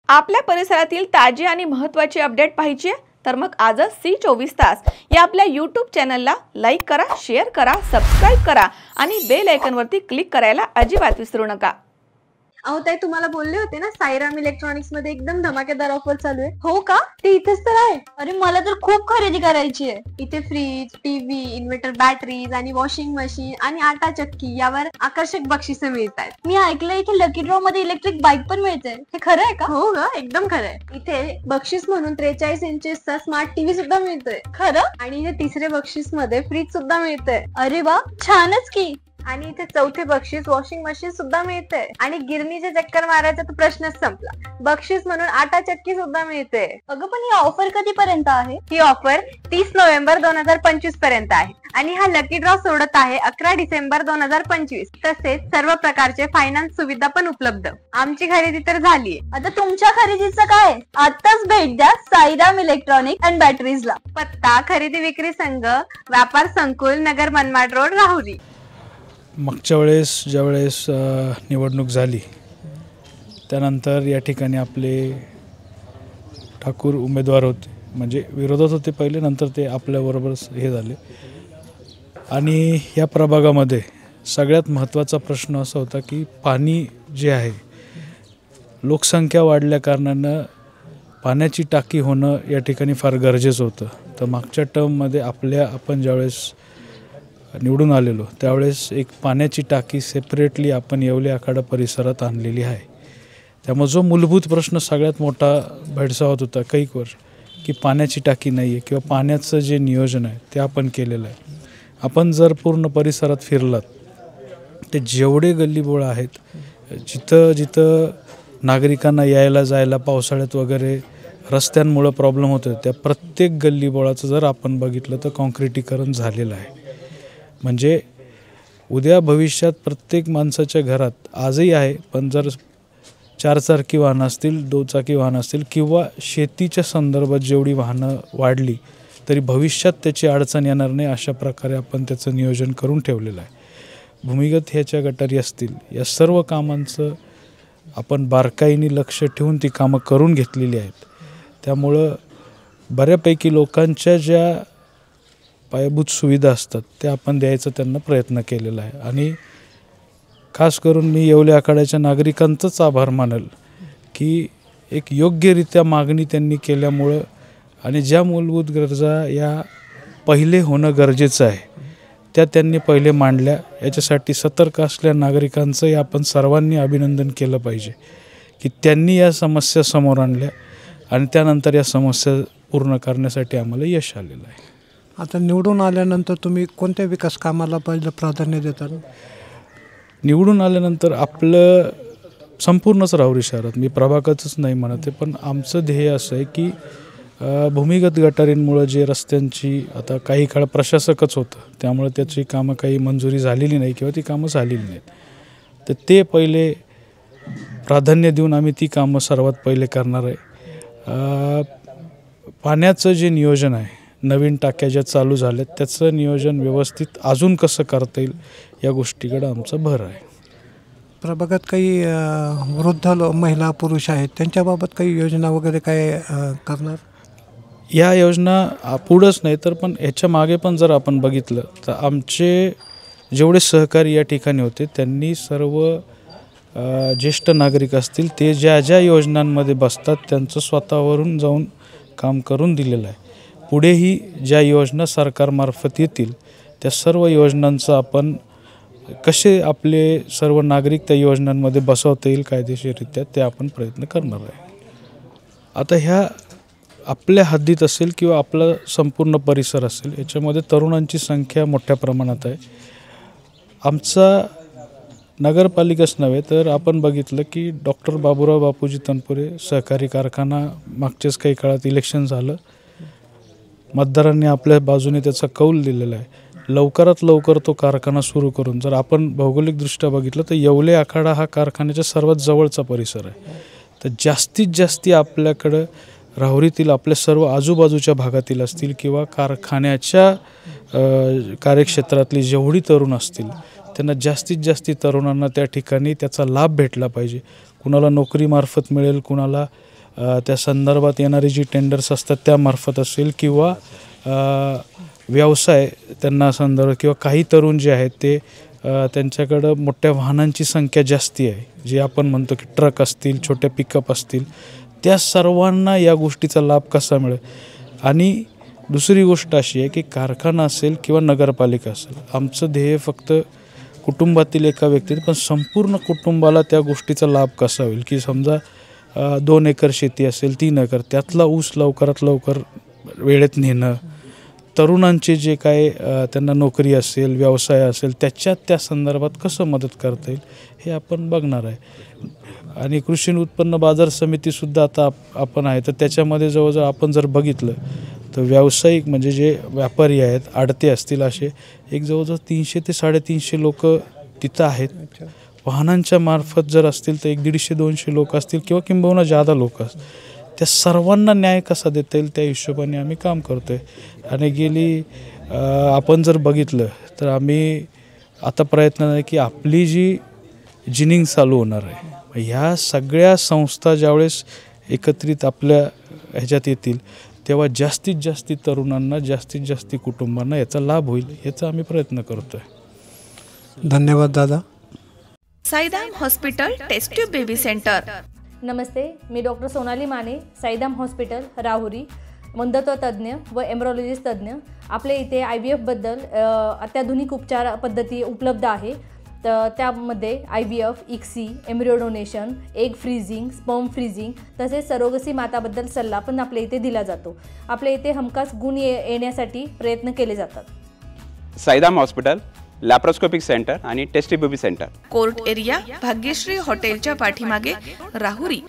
आपल्या परिसरातील ताजी आणि महत्त्वाची अपडेट पाहिजे तर मग आजच C24 या आपल्या YouTube चॅनलला लाईक करा, शेअर करा, सबस्क्राइब करा आणि बेल आयकॉनवरती क्लिक करायला अजिबात विसरू नका। अहो ताई, तुम्हाला बोलले होते ना साईराम इलेक्ट्रॉनिक्स मध्ये एकदम धमाकेदार ऑफर चालू आहे। हो का? ते इथेच तर आहे। अरे मला तर खूप खरेदी करायची आहे। इथे फ्रीज, टीव्ही, इन्व्हर्टर बॅटरीज आणि वॉशिंग मशीन आणि आटा चक्की यावर आकर्षक बक्षिसे मिळतात। मी ऐकलंय इथे लकी ड्रॉ मध्ये इलेक्ट्रिक बाईक पण मिळते, हे खरं आहे का? हो ग, एकदम खरं आहे। इथे बक्षीस म्हणून 43 इंचेसचा स्मार्ट टीव्ही सुद्धा मिळतोय। खरं? आणि इथे तिसरे बक्षीस मध्ये फ्रीज सुद्धा मिळतंय। अरे वा, छानच की। आणि इथे चौथे बक्षीस वॉशिंग मशीन सुद्धा मिळते आणि गिरणीचे चक्कर मारायचा तर प्रश्नच संपला। बक्षीस म्हणून आटा चक्की सुद्धा मिळते। अगं पण ही ऑफर कधीपर्यंत आहे? ही ऑफर 30 नोव्हेंबर 2025 पर्यंत आहे आणि हा लकी ड्रॉ सोडत आहे 11 डिसेंबर 2025। तसेच सर्व प्रकारचे फायनान्स सुविधा पण उपलब्ध। आमची खरेदी तर झालीये, आता तुमच्या खरेदीचं काय? आताच भेट द्या साईराम इलेक्ट्रॉनिक अँड बॅटरीजला। पत्ता खरेदी विक्री संघ, व्यापार संकुल, नगर मनमाड रोड, राहुरी। मागच्या वेळेस ज्यावेळेस निवडणूक झाली त्यानंतर या ठिकाणी आपले ठाकूर उमेदवार होते, म्हणजे विरोधात होते पहिले, नंतर ते आपल्याबरोबर हे झाले। आणि या प्रभागामध्ये सगळ्यात महत्त्वाचा प्रश्न असा होता की पाणी जे आहे, लोकसंख्या वाढल्या कारणानं पाण्याची टाकी होणं या ठिकाणी फार गरजेचं होतं। तर मागच्या टर्ममध्ये आपण ज्यावेळेस निवडून आलेलो त्यावेळेस एक पाण्याची टाकी सेपरेटली आपण येवले आखाडा परिसरात आणलेली आहे। त्यामुळे जो मूलभूत प्रश्न सगळ्यात मोठा भेडसावत होता कैक वर्ष की पाण्याची टाकी नाही आहे किंवा पाण्याचं जे नियोजन आहे ते आपण केलेलं आहे। आपण जर पूर्ण परिसरात फिरलात ते जेवढे गल्लीबोळ आहेत, जिथं जिथं नागरिकांना यायला जायला पावसाळ्यात वगैरे रस्त्यांमुळं प्रॉब्लेम होतो, त्या प्रत्येक गल्लीबोळाचं जर आपण बघितलं तर कॉन्क्रिटीकरण झालेलं आहे। म्हणजे उद्या भविष्यात प्रत्येक माणसाच्या घरात आजही आहे, पण जर 4 चाकी वाहनं असतील, 2 चाकी वाहनं असतील किंवा शेतीच्या संदर्भात जेवढी वाहनं वाढली तरी भविष्यात त्याची अडचण येणार नाही, अशा प्रकारे आपण त्याचं नियोजन करून ठेवलेलं आहे। भूमिगत ह्याच्या गटारी असतील, या सर्व कामांचं आपण बारकाईने लक्ष ठेवून ती कामं करून घेतलेली आहेत। त्यामुळं बऱ्यापैकी लोकांच्या ज्या पायाभूत सुविधा असतात त्या आपण द्यायचा त्यांना प्रयत्न केलेला आहे। आणि खास करून मी येवले आखाड्याच्या नागरिकांचंच आभार मानेल की एक योग्यरित्या मागणी त्यांनी केल्यामुळं आणि ज्या मूलभूत गरजा या पहिले होणं गरजेचं आहे त्या त्यांनी पहिले मांडल्या। याच्यासाठी सतर्क असलेल्या नागरिकांचंही आपण सर्वांनी अभिनंदन केलं पाहिजे की त्यांनी या समस्या समोर आणल्या आणि त्यानंतर या समस्या पूर्ण करण्यासाठी आम्हाला यश आलेलं आहे। आता निवडून आल्यानंतर तुम्ही कोणत्या विकास कामाला पहिलं प्राधान्य देता? निवडून आल्यानंतर आपलं संपूर्णच राहुरी शहरात, मी प्रभागाचंच नाही म्हणत आहे, पण आमचं ध्येय असं आहे की भूमिगत गटारींमुळं जे रस्त्यांची आता काही काळ प्रशासकच होतं त्यामुळे त्याची कामं काही मंजुरी झालेली नाही किंवा ती कामं झालेली नाहीत, तर ते पहिले प्राधान्य देऊन आम्ही ती कामं सर्वात पहिले करणार आहे। पाण्याचं जे नियोजन आहे, नवीन टाक्या ज्या चालू झाल्यात त्याचं नियोजन व्यवस्थित अजून कसं करता येईल या गोष्टीकडे आमचा भर आहे। प्रभागात काही वृद्ध महिला पुरुष आहेत, त्यांच्याबाबत काही योजना वगैरे काय करणार? या योजना पुढंच नाही तर पण ह्याच्या मागे पण जर आपण बघितलं तर आमचे जेवढे सहकारी या ठिकाणी होते त्यांनी सर्व ज्येष्ठ नागरिक असतील ते ज्या ज्या योजनांमध्ये बसतात त्यांचं स्वतःवरून जाऊन काम करून दिलेलं आहे। पुढेही ज्या योजना सरकारमार्फत येतील त्या सर्व योजनांचं आपण कसे आपले सर्व नागरिक त्या योजनांमध्ये बसवता येईल कायदेशीररित्या ते आपण प्रयत्न करणार आहे। आता ह्या आपल्या हद्दीत असेल किंवा आपला संपूर्ण परिसर असेल याच्यामध्ये तरुणांची संख्या मोठ्या प्रमाणात आहे। आमचा नगरपालिकाच नव्हे तर आपण बघितलं की डॉक्टर बाबूराव बापूजी तनपुरे सहकारी कारखाना मागच्याच काही काळात इलेक्शन झालं, मतदारांनी आपल्या बाजूने त्याचा कौल दिलेला आहे। लवकरात लवकर तो कारखाना सुरू करून जर आपण भौगोलिकदृष्ट्या बघितलं तर येवले आखाडा हा कारखान्याच्या सर्वात जवळचा परिसर आहे, तर जास्तीत जास्त आपल्याकडं राहुरीतील आपल्या सर्व आजूबाजूच्या भागातील असतील किंवा कारखान्याच्या कार्यक्षेत्रातली जेवढी तरुण असतील त्यांना जास्तीत जास्त तरुणांना त्या ठिकाणी त्याचा लाभ भेटला पाहिजे। कुणाला नोकरीमार्फत मिळेल, कुणाला त्या संदर्भात येणारी जी टेंडर्स असतात त्यामार्फत असेल किंवा व्यवसाय त्यांना संदर्भ किंवा काही तरुण जे आहेत ते त्यांच्याकडं मोठ्या वाहनांची संख्या जास्ती आहे, जे आपण म्हणतो की ट्रक असतील, छोटे पिकअप असतील, त्या सर्वांना या गोष्टीचा लाभ कसा मिळेल. आणि दुसरी गोष्ट अशी आहे की कारखाना असेल किंवा नगरपालिका असेल, आमचं ध्येय फक्त कुटुंबातील एका व्यक्तीने पण संपूर्ण कुटुंबाला त्या गोष्टीचा लाभ कसा होईल. की समजा 2 एकर शेती असेल, 3 एकर, त्यातला ऊस लवकरात लवकर वेळेत नेणं, तरुणांचे जे काय त्यांना नोकरी असेल, व्यवसाय असेल, त्या संदर्भात कसं मदत करता येईल हे आपण बघणार आहे. आणि कृषी उत्पन्न बाजार समितीसुद्धा आता आपण आहे, तर त्याच्यामध्ये जवळजवळ आपण जर बघितलं तर व्यावसायिक म्हणजे जे व्यापारी आहेत, आडते असतील, असे एक जवळजवळ 300 ते 350 लोक तिथं आहेत. वाहनांच्या मार्फत जर असतील तर 150-200 लोक असतील किंवा किंबहुना जादा लोक असतील. त्या सर्वांना न्याय कसा देता येईल त्या हिशोबाने आम्ही काम करतो आहे. आणि गेली आपण जर बघितलं तर आम्ही आता प्रयत्न आहे की आपली जी जिनिंग चालू होणार आहे, ह्या सगळ्या संस्था ज्यावेळेस एकत्रित आपल्या ह्याच्यात येतील तेव्हा जास्तीत जास्त तरुणांना, जास्तीत जास्त कुटुंबांना याचा लाभ होईल, याचा आम्ही प्रयत्न करतो आहे. धन्यवाद दादा. Saidam hospital test tube baby centre. नमस्ते, मी डॉक्टर सोनाली माने, साईदाम हॉस्पिटल राहुरी, मंदत्व तज्ज्ञ व एम्ब्रॉलॉजिस्ट तज्ज्ञ. आपल्या इथे IVF-बद्दल अत्याधुनिक उपचार पद्धती उपलब्ध आहे. तर त्यामध्ये IVF, ICSI, embryo donation, egg freezing, sperm freezing तसेच सरोगसी माताबद्दल सल्ला पण आपल्या इथे दिला जातो. आपल्या इथे हमखास गुण येण्यासाठी प्रयत्न केले जातात. साईदाम हॉस्पिटल लॅप्रोस्कोपिक सेंटर आणि test baby centre, court area, Bhagyashree हॉटेलच्या पाठीमागे, राहुरी.